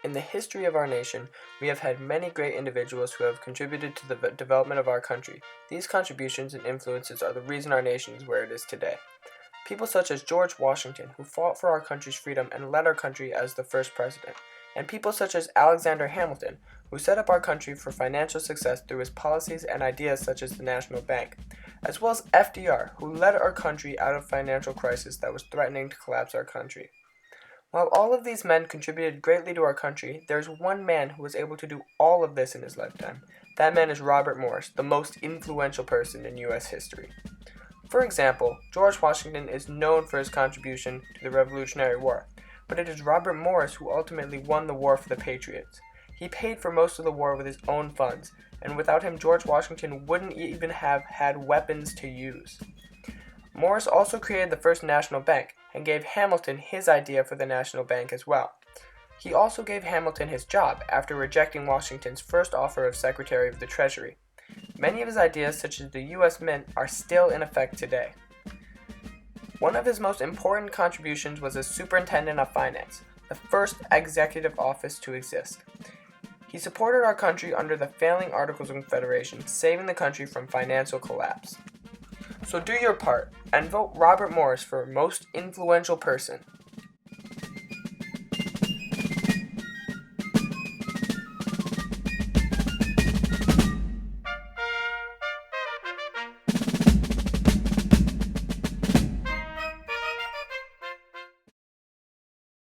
In the history of our nation, we have had many great individuals who have contributed to the development of our country. These contributions and influences are the reason our nation is where it is today. People such as George Washington, who fought for our country's freedom and led our country as the first president, and people such as Alexander Hamilton, who set up our country for financial success through his policies and ideas such as the National Bank, as well as FDR, who led our country out of financial crisis that was threatening to collapse our country. While all of these men contributed greatly to our country, there is one man who was able to do all of this in his lifetime. That man is Robert Morris, the most influential person in U.S. history. For example, George Washington is known for his contribution to the Revolutionary War, but it is Robert Morris who ultimately won the war for the Patriots. He paid for most of the war with his own funds, and without him, George Washington wouldn't even have had weapons to use. Morris also created the first national bank and gave Hamilton his idea for the national bank as well. He also gave Hamilton his job after rejecting Washington's first offer of Secretary of the Treasury. Many of his ideas, such as the U.S. Mint, are still in effect today. One of his most important contributions was as Superintendent of Finance, the first executive office to exist. He supported our country under the failing Articles of Confederation, saving the country from financial collapse. So do your part and vote Robert Morris for most influential person.